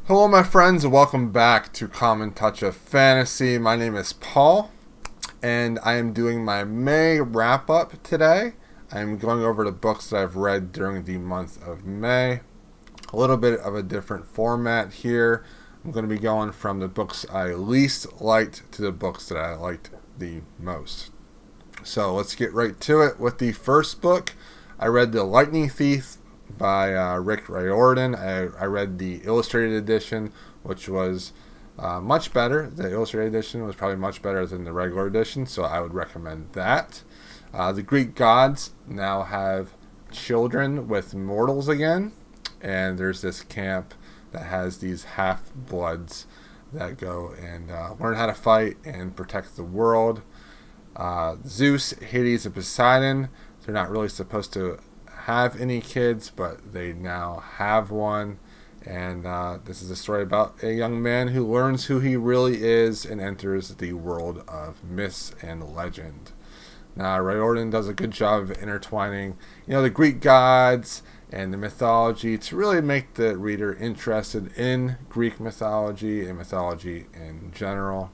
Hello, my friends, and welcome back to Common Touch of Fantasy. My name is Paul, and I am doing my May wrap-up today. I'm going over the books that I've read during the month of May. A little bit of a different format here. I'm going to be going from the books I least liked to the books that I liked the most. So let's get right to it with the first book. I read The Lightning Thief by Rick Riordan. I read the illustrated edition, which was much better. The illustrated edition was probably much better than the regular edition, so I would recommend that. The Greek gods now have children with mortals again, and there's this camp that has these half-bloods that go and learn how to fight and protect the world. Zeus, Hades, and Poseidon, they're not really supposed to have any kids, but they now have one. And this is a story about a young man who learns who he really is and enters the world of myths and legend. Now, Riordan does a good job of intertwining, the Greek gods and the mythology to really make the reader interested in Greek mythology and mythology in general.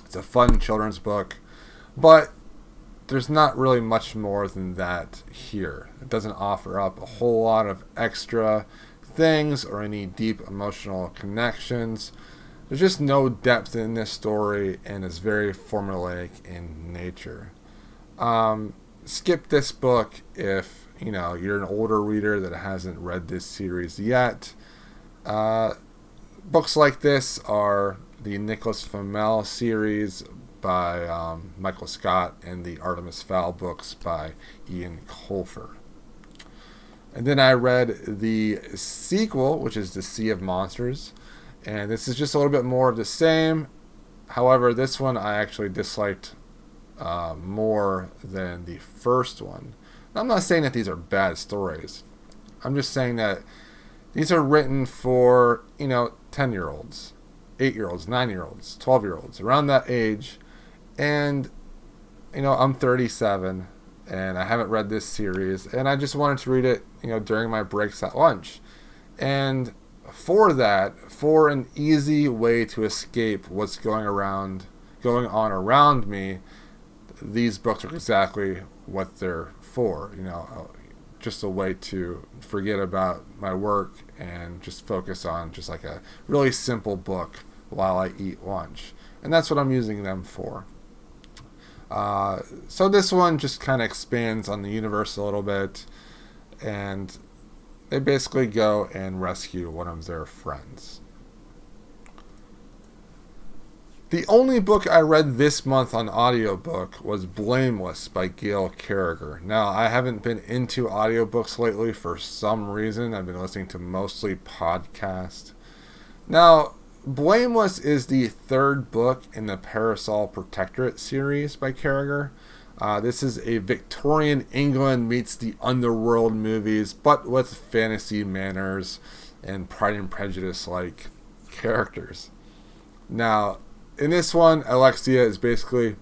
It's a fun children's book, but there's not really much more than that here. It doesn't offer up a whole lot of extra things or any deep emotional connections. There's just no depth in this story, and it's very formulaic in nature. Skip this book if you're an older reader that hasn't read this series yet. Books like this are the Nicholas Flamel series by Michael Scott and the Artemis Fowl books by Ian Colfer. And then I read the sequel, which is The Sea of Monsters, and this is just a little bit more of the same. However, this one I actually disliked more than the first one. I'm not saying that these are bad stories. I'm just saying that these are written for, 10-year-olds, 8-year-olds, 9-year-olds, 12-year-olds, around that age. And, I'm 37, and I haven't read this series, and I just wanted to read it, during my breaks at lunch. And for an easy way to escape what's going on around me, these books are exactly what they're for, just a way to forget about my work and just focus on just like a really simple book while I eat lunch. And that's what I'm using them for. So this one just kind of expands on the universe a little bit, and they basically go and rescue one of their friends. The only book I read this month on audiobook was Blameless by Gail Carriger. Now, I haven't been into audiobooks lately for some reason. I've been listening to mostly podcasts. Now, Blameless is the third book in the Parasol Protectorate series by Carriger. This is a Victorian England meets the underworld movies, but with fantasy manners and Pride and Prejudice-like characters. Now, in this one, Alexia is basically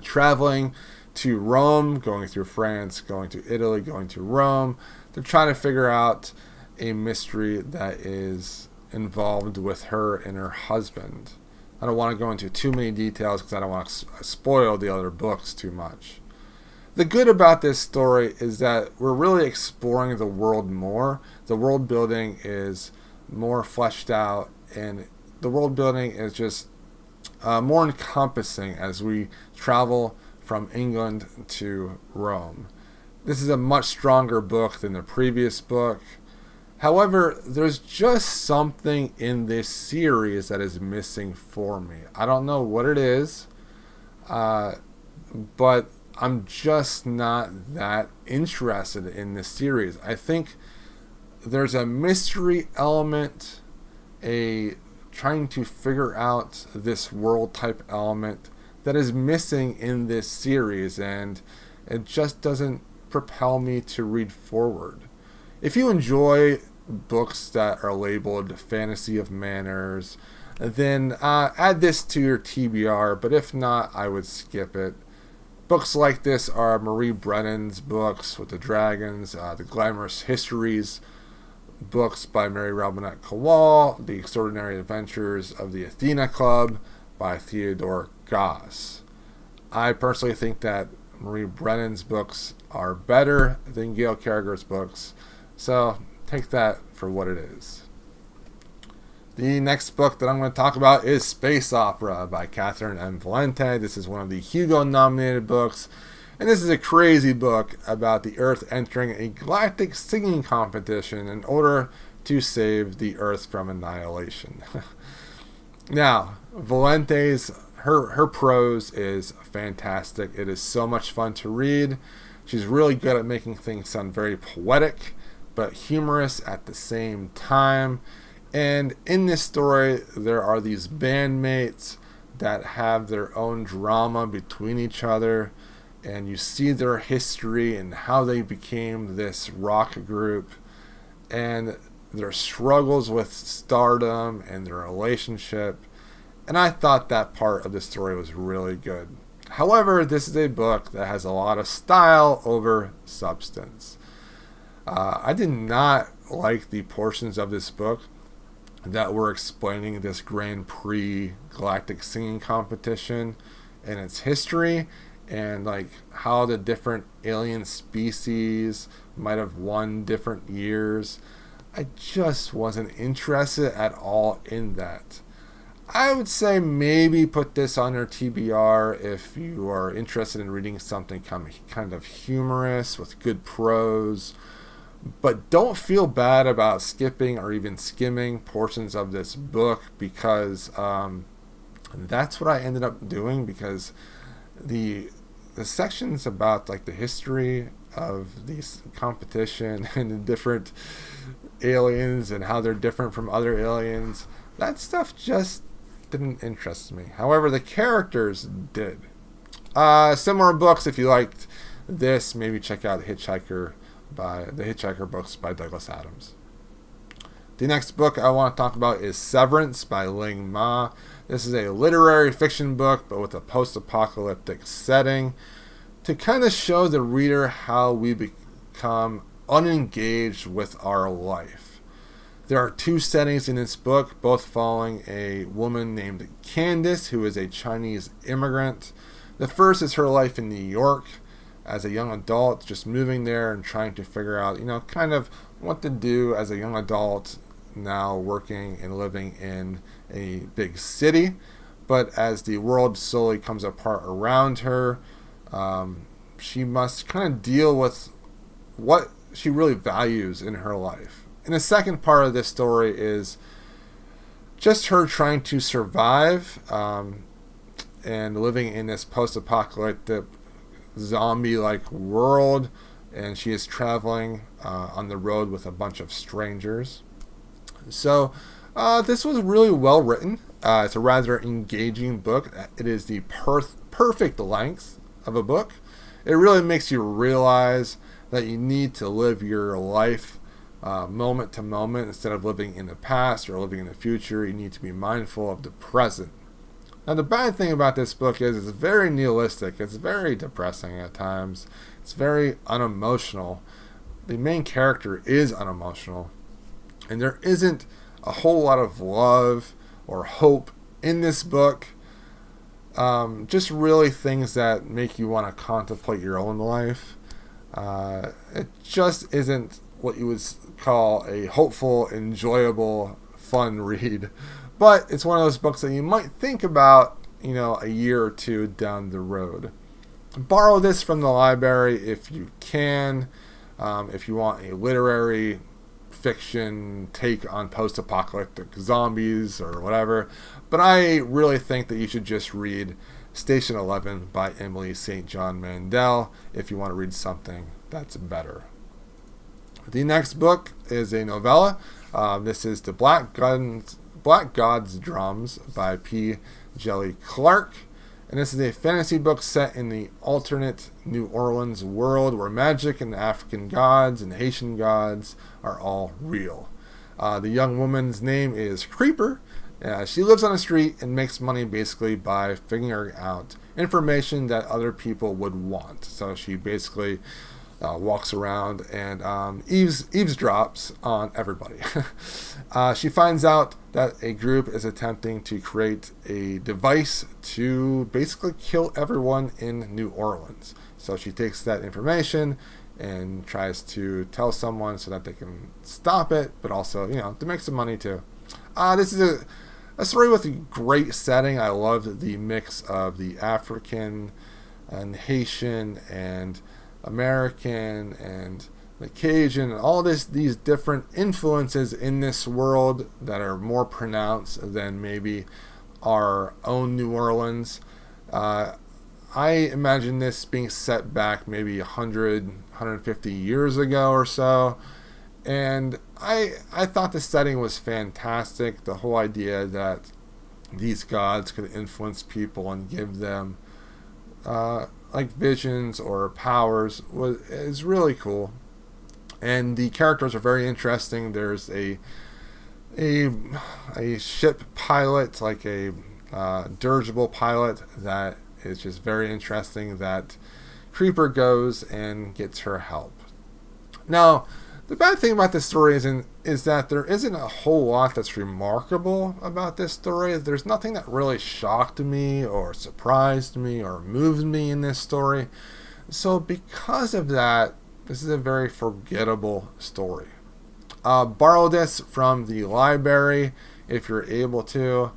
traveling to Rome, going through France, going to Italy, going to Rome. They're trying to figure out a mystery that is involved with her and her husband. I don't want to go into too many details because I don't want to spoil the other books too much. The good about this story is that we're really exploring the world more. The world building is more fleshed out, and the world building is just more encompassing as we travel from England to Rome. This is a much stronger book than the previous book. However, there's just something in this series that is missing for me. I don't know what it is, but I'm just not that interested in this series. I think there's a mystery element, a trying to figure out this world type element that is missing in this series, and it just doesn't propel me to read forward. If you enjoy books that are labeled Fantasy of Manners, then add this to your TBR, but if not, I would skip it. Books like this are Marie Brennan's books with the dragons, the Glamorous Histories books by Mary Robinette Kowal, The Extraordinary Adventures of the Athena Club by Theodore Goss. I personally think that Marie Brennan's books are better than Gail Carriger's books, so take that for what it is. The next book that I'm going to talk about is Space Opera by Catherine M. Valente. This is one of the Hugo-nominated books, and this is a crazy book about the Earth entering a galactic singing competition in order to save the Earth from annihilation. Now, Valente's her prose is fantastic. It is so much fun to read. She's really good at making things sound very poetic, but humorous at the same time. And in this story, there are these bandmates that have their own drama between each other, and you see their history and how they became this rock group, and their struggles with stardom and their relationship. And I thought that part of the story was really good. However, this is a book that has a lot of style over substance. I did not like the portions of this book that were explaining this Grand Prix galactic singing competition and its history, and like how the different alien species might have won different years. I just wasn't interested at all in that. I would say maybe put this on your TBR if you are interested in reading something kind of humorous with good prose. But don't feel bad about skipping or even skimming portions of this book, because that's what I ended up doing, because the sections about like the history of these competition and the different aliens and how they're different from other aliens, that stuff just didn't interest me. However, the characters did. Similar books, if you liked this, maybe check out The Hitchhiker books by Douglas Adams. The next book I want to talk about is Severance by Ling Ma. This is a literary fiction book, but with a post-apocalyptic setting, to kind of show the reader how we become unengaged with our life. There are two settings in this book, both following a woman named Candace, who is a Chinese immigrant. The first is her life in New York as a young adult, just moving there and trying to figure out, kind of what to do as a young adult, now working and living in a big city. But as the world slowly comes apart around her, she must kind of deal with what she really values in her life. And the second part of this story is just her trying to survive and living in this post-apocalyptic zombie-like world, and she is traveling on the road with a bunch of strangers. So this was really well written. It's a rather engaging book. It is the perfect length of a book. It really makes you realize that you need to live your life moment to moment instead of living in the past or living in the future. You need to be mindful of the present. Now, the bad thing about this book is it's very nihilistic. It's very depressing at times. It's very unemotional. The main character is unemotional, and there isn't a whole lot of love or hope in this book. Just really things that make you want to contemplate your own life. It just isn't what you would call a hopeful, enjoyable, fun read. But it's one of those books that you might think about, a year or two down the road. Borrow this from the library if you can, if you want a literary fiction take on post-apocalyptic zombies or whatever. But I really think that you should just read Station 11 by Emily St. John Mandel if you want to read something that's better. The next book is a novella. This is The Black God's Drums by P. Jelly Clark. And this is a fantasy book set in the alternate New Orleans world where magic and the African gods and the Haitian gods are all real. The young woman's name is Creeper. She lives on the street and makes money basically by figuring out information that other people would want. So she basically walks around and eavesdrops on everybody. She finds out that a group is attempting to create a device to basically kill everyone in New Orleans. So she takes that information and tries to tell someone so that they can stop it, but also, to make some money too. This is a story with a great setting. I loved the mix of the African and Haitian and American and the Cajun and all these different influences in this world that are more pronounced than maybe our own New Orleans. I imagine this being set back maybe 150 years ago or so. And I thought the setting was fantastic. The whole idea that these gods could influence people and give them like visions or powers is really cool. And the characters are very interesting. There's a ship pilot, like a dirigible pilot, that is just very interesting, that Creeper goes and gets her help. Now, the bad thing about this story is that there isn't a whole lot that's remarkable about this story. There's nothing that really shocked me or surprised me or moved me in this story. So because of that, this is a very forgettable story. Borrow this from the library if you're able to.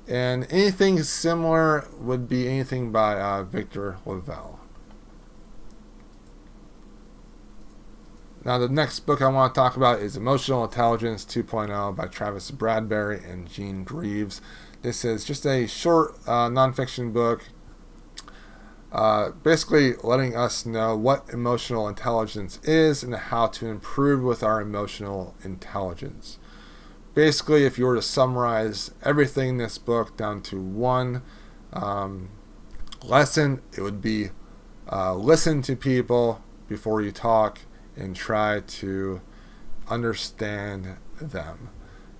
And anything similar would be anything by Victor Lavelle. Now, the next book I want to talk about is Emotional Intelligence 2.0 by Travis Bradberry and Gene Greaves. This is just a short nonfiction book, basically letting us know what emotional intelligence is and how to improve with our emotional intelligence. Basically, if you were to summarize everything in this book down to one lesson, it would be listen to people before you talk and try to understand them.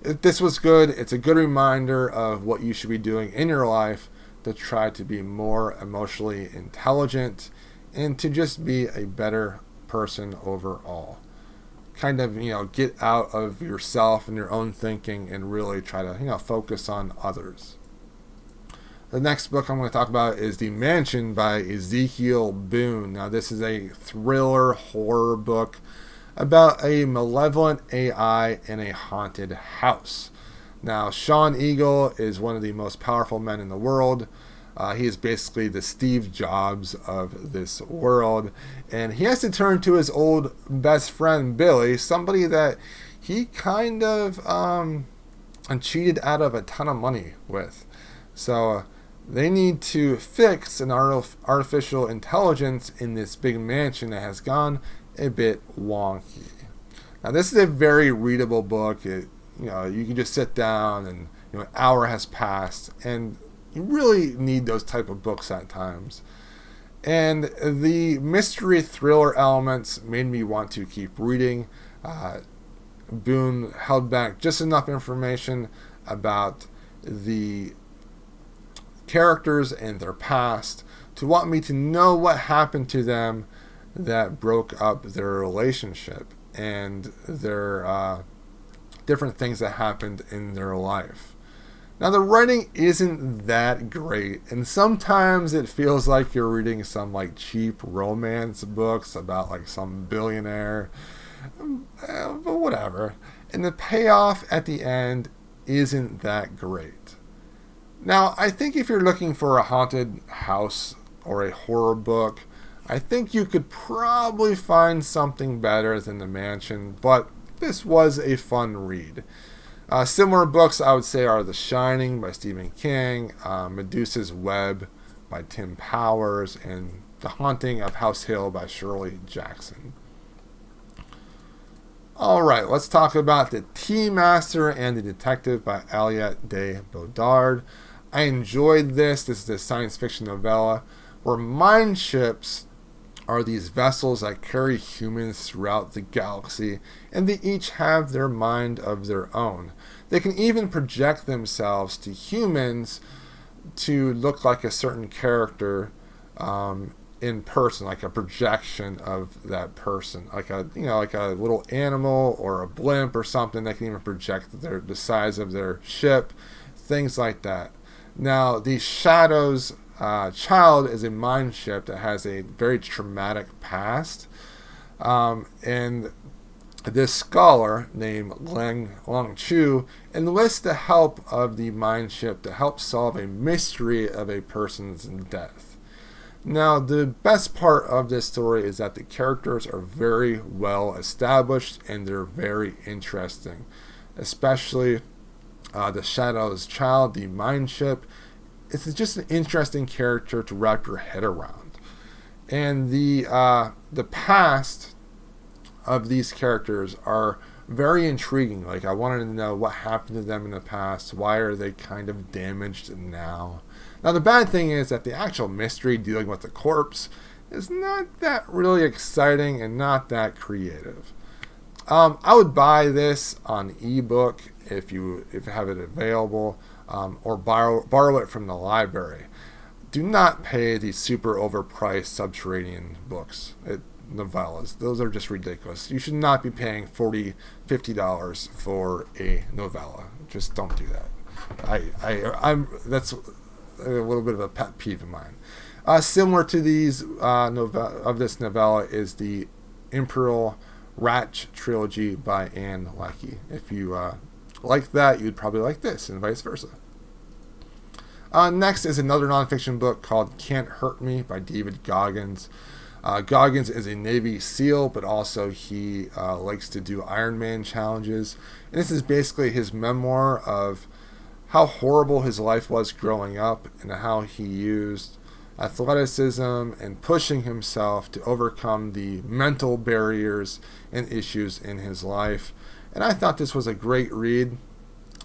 This was good. It's a good reminder of what you should be doing in your life to try to be more emotionally intelligent and to just be a better person overall. Kind of, get out of yourself and your own thinking and really try to, focus on others. The next book I'm going to talk about is The Mansion by Ezekiel Boone. Now, this is a thriller horror book about a malevolent AI in a haunted house. Now, Sean Eagle is one of the most powerful men in the world. He is basically the Steve Jobs of this world. And he has to turn to his old best friend, Billy, somebody that he kind of cheated out of a ton of money with. So they need to fix an artificial intelligence in this big mansion that has gone a bit wonky. Now, this is a very readable book. You can just sit down and an hour has passed, and you really need those type of books at times. And the mystery thriller elements made me want to keep reading. Boone held back just enough information about the characters and their past to want me to know what happened to them that broke up their relationship and their different things that happened in their life. Now, the writing isn't that great, and sometimes it feels like you're reading some cheap romance books about some billionaire, but whatever. And the payoff at the end isn't that great. Now, I think if you're looking for a haunted house or a horror book, I think you could probably find something better than The Mansion, but this was a fun read. Similar books I would say are The Shining by Stephen King, Medusa's Web by Tim Powers, and The Haunting of House Hill by Shirley Jackson. Alright, let's talk about The Keymaster and the Detective by Aliette de Bodard. I enjoyed this. This is a science fiction novella where mind ships are these vessels that carry humans throughout the galaxy, and they each have their mind of their own. They can even project themselves to humans to look like a certain character in person, like a projection of that person, like a like a little animal or a blimp or something that can even project the size of their ship, things like that. Now, the Shadow's child is a mind ship that has a very traumatic past, and this scholar named Long Chu enlists the help of the mind ship to help solve a mystery of a person's death. Now, the best part of this story is that the characters are very well established and they're very interesting, especially the Shadow's child, the mind ship. It's just an interesting character to wrap your head around, and the past of these characters are very intriguing. Like, I wanted to know what happened to them in the past. Why are they kind of damaged now? Now, the bad thing is that the actual mystery dealing with the corpse is not that really exciting and not that creative. I would buy this on ebook if you have it available, or borrow it from the library. Do not pay the super overpriced subterranean books, novellas. Those are just ridiculous. You should not be paying $40, $50 for a novella. Just don't do that. That's a little bit of a pet peeve of mine. Similar to these this novella is the Imperial Ratch trilogy by Anne Leckie. If you like that, you'd probably like this, and vice versa. Next is another nonfiction book called Cant Hurt Me by David Goggins. Goggins is a Navy SEAL, but also he likes to do Ironman challenges. And this is basically his memoir of how horrible his life was growing up and how he used athleticism and pushing himself to overcome the mental barriers and issues in his life. And I thought this was a great read.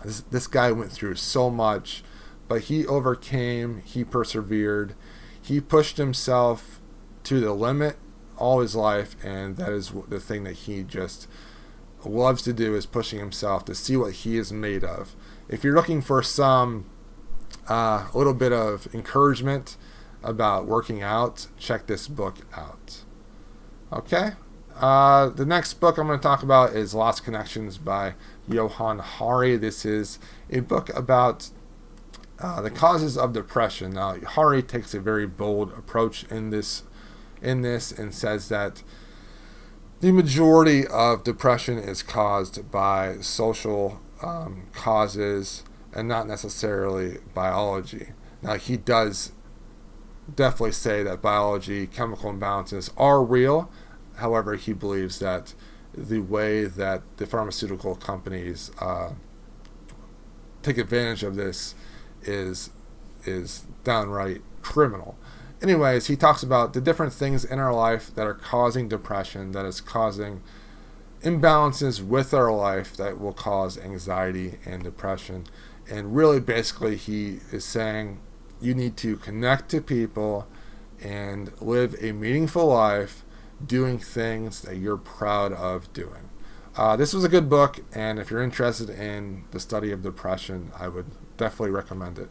This guy went through so much, but he overcame, he persevered, he pushed himself to the limit all his life, and that is the thing that he just loves to do, is pushing himself to see what he is made of. If you're looking for some little bit of encouragement about working out, check this book out. Okay? The next book I'm going to talk about is Lost Connections by Johann Hari. This is a book about the causes of depression. Now, Hari takes a very bold approach in this and says that the majority of depression is caused by social causes and not necessarily biology. Now, he does definitely say that biology, chemical imbalances are real. However, he believes that the way that the pharmaceutical companies take advantage of this is downright criminal. Anyways, he talks about the different things in our life that are causing depression, that is causing imbalances with our life that will cause anxiety and depression. And really, basically, he is saying you need to connect to people and live a meaningful life doing things that you're proud of doing. This was a good book, and if you're interested in the study of depression, I would definitely recommend it.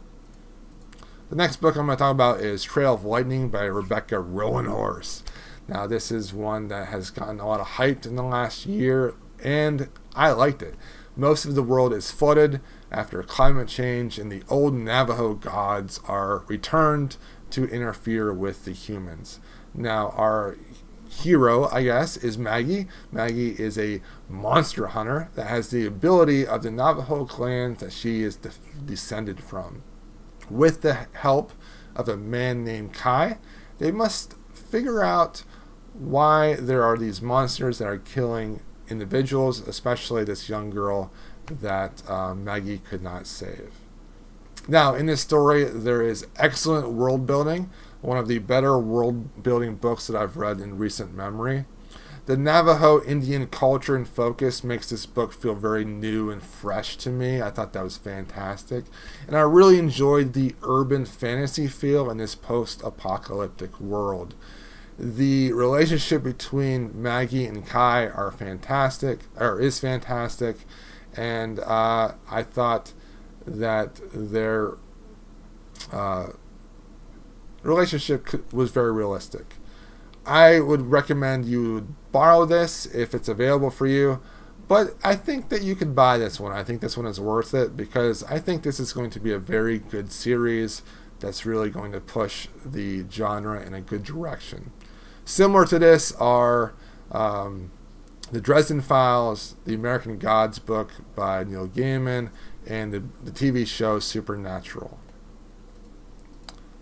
The next book I'm going to talk about is Trail of Lightning by Rebecca Rowanhorse. Now, this is one that has gotten a lot of hype in the last year, and I liked it. Most of the world is flooded after climate change, and the old Navajo gods are returned to interfere with the humans. Now, our hero, I guess, is Maggie. Maggie is a monster hunter that has the ability of the Navajo clan that she is descended from. With the help of a man named Kai, they must figure out why there are these monsters that are killing individuals, especially this young girl that Maggie could not save. Now, in this story, there is excellent world building, one of the better world building books that I've read in recent memory. The Navajo Indian culture and focus makes this book feel very new and fresh to me. I thought that was fantastic. And I really enjoyed the urban fantasy feel in this post-apocalyptic world. The relationship between Maggie and Kai is fantastic. And I thought that their relationship was very realistic. I would recommend you borrow this if it's available for you, but I think that you could buy this one. I think this one is worth it because I think this is going to be a very good series that's really going to push the genre in a good direction. Similar to this are the Dresden Files, the American Gods book by Neil Gaiman, and the TV show Supernatural.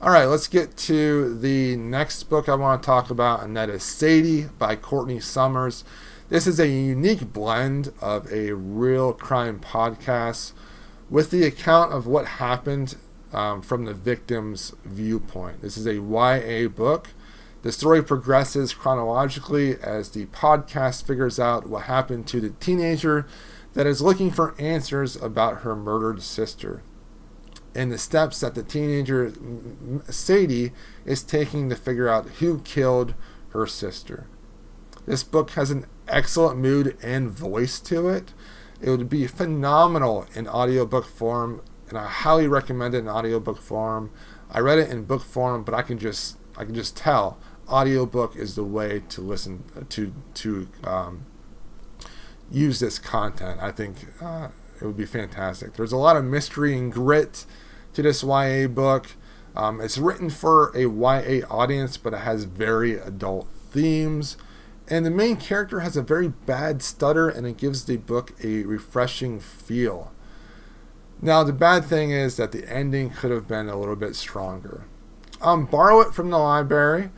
All right, let's get to the next book I want to talk about, and that is Thede by Courtney Summers. This is a unique blend of a real crime podcast with the account of what happened from the victim's viewpoint. This is a YA book. The story progresses chronologically as the podcast figures out what happened to the teenager that is looking for answers about her murdered sister, and the steps that the teenager Thede is taking to figure out who killed her sister. This book has an excellent mood and voice to it. It would be phenomenal in audiobook form, and I highly recommend it in audiobook form. I read it in book form, but I can just tell audiobook is the way to listen to use this content. I think it would be fantastic. There's a lot of mystery and grit to this YA book. It's written for a YA audience, but it has very adult themes. And the main character has a very bad stutter, and it gives the book a refreshing feel. Now, the bad thing is that the ending could have been a little bit stronger. Borrow it from the library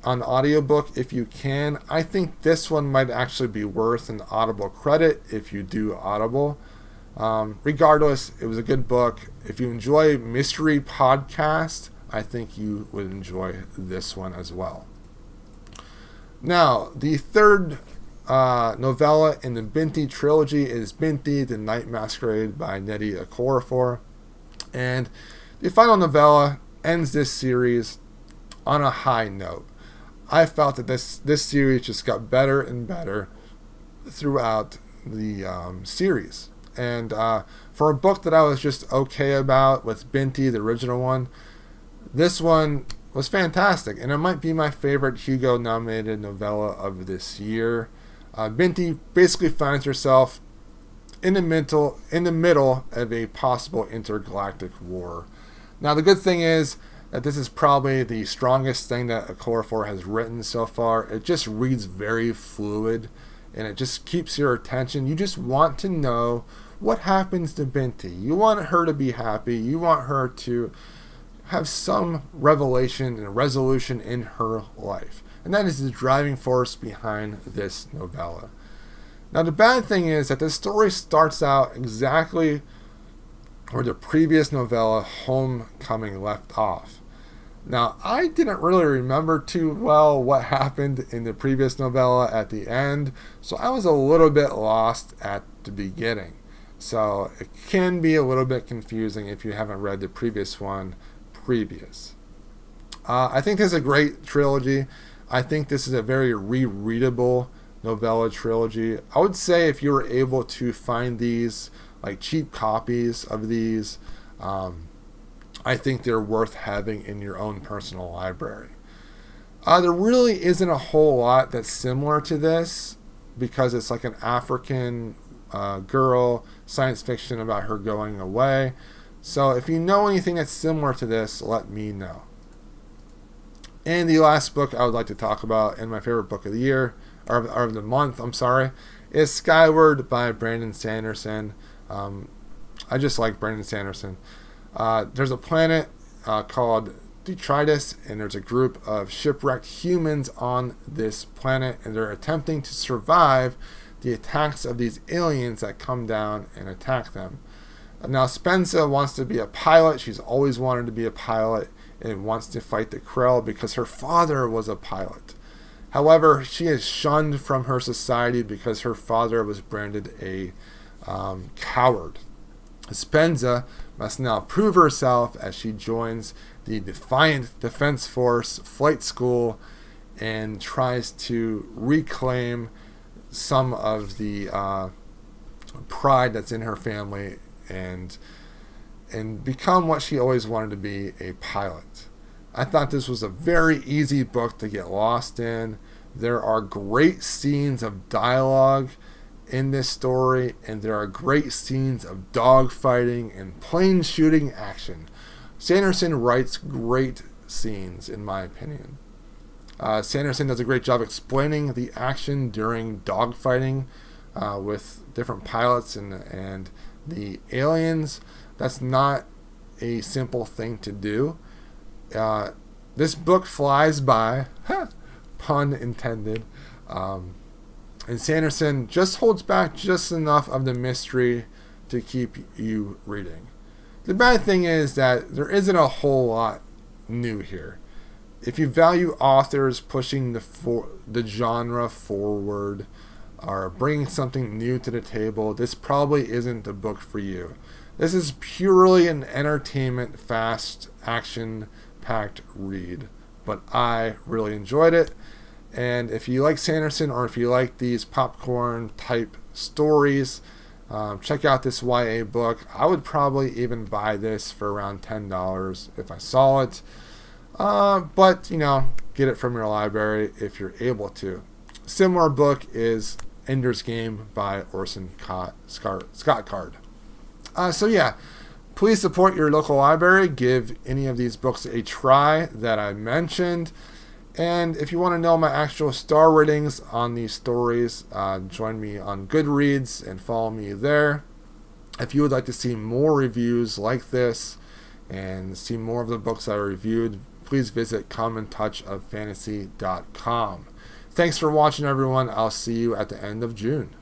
on audiobook if you can. I think this one might actually be worth an Audible credit if you do Audible. Regardless, it was a good book. If you enjoy mystery podcasts, I think you would enjoy this one as well. Now, the third novella in the Binti trilogy is Binti, the Night Masquerade by Netis Ad. And the final novella ends this series on a high note. I felt that this series just got better and better throughout the series. And for a book that I was just okay about with Binti, the original one, this one was fantastic. And it might be my favorite Hugo-nominated novella of this year. Binti basically finds herself in the middle of a possible intergalactic war. Now, the good thing is that this is probably the strongest thing that Okorafor has written so far. It just reads very fluid, and it just keeps your attention. You just want to know what happens to Binti. You want her to be happy. You want her to have some revelation and resolution in her life. And that is the driving force behind this novella. Now, the bad thing is that the story starts out exactly where the previous novella, Homecoming, left off. Now, I didn't really remember too well what happened in the previous novella at the end, so I was a little bit lost at the beginning. So it can be a little bit confusing if you haven't read the previous one previous. I think this is a great trilogy. I think this is a very rereadable novella trilogy. I would say if you were able to find these, like cheap copies of these, I think they're worth having in your own personal library. There really isn't a whole lot that's similar to this because it's like an African girl, science fiction about her going away. So if you know anything that's similar to this, let me know. And the last book I would like to talk about, and my favorite book of the year, or of the month, is Skyward by Brandon Sanderson. I just like Brandon Sanderson. There's a planet called Detritus, and there's a group of shipwrecked humans on this planet, and they're attempting to survive the attacks of these aliens that come down and attack them. Now, Spensa wants to be a pilot. She's always wanted to be a pilot and wants to fight the Krell because her father was a pilot. However, she is shunned from her society because her father was branded a coward. Spensa must now prove herself as she joins the Defiant Defense Force flight school and tries to reclaim some of the pride that's in her family and become what she always wanted to be, a pilot. I thought this was a very easy book to get lost in. There are great scenes of dialogue in this story, and there are great scenes of dogfighting and plane shooting action. Sanderson writes great scenes, in my opinion. Sanderson does a great job explaining the action during dogfighting with different pilots and the aliens. That's not a simple thing to do. This book flies by, pun intended, and Sanderson just holds back just enough of the mystery to keep you reading. The bad thing is that there isn't a whole lot new here. If you value authors pushing the genre forward or bringing something new to the table, this probably isn't the book for you. This is purely an entertainment, fast, action-packed read, but I really enjoyed it. And if you like Sanderson, or if you like these popcorn-type stories, check out this YA book. I would probably even buy this for around $10 if I saw it. But, get it from your library if you're able to. Similar book is Ender's Game by Orson Scott Card. Please support your local library. Give any of these books a try that I mentioned. And if you want to know my actual star ratings on these stories, join me on Goodreads and follow me there. If you would like to see more reviews like this and see more of the books I reviewed, please visit commontouchoffantasy.com. Thanks for watching, everyone. I'll see you at the end of June.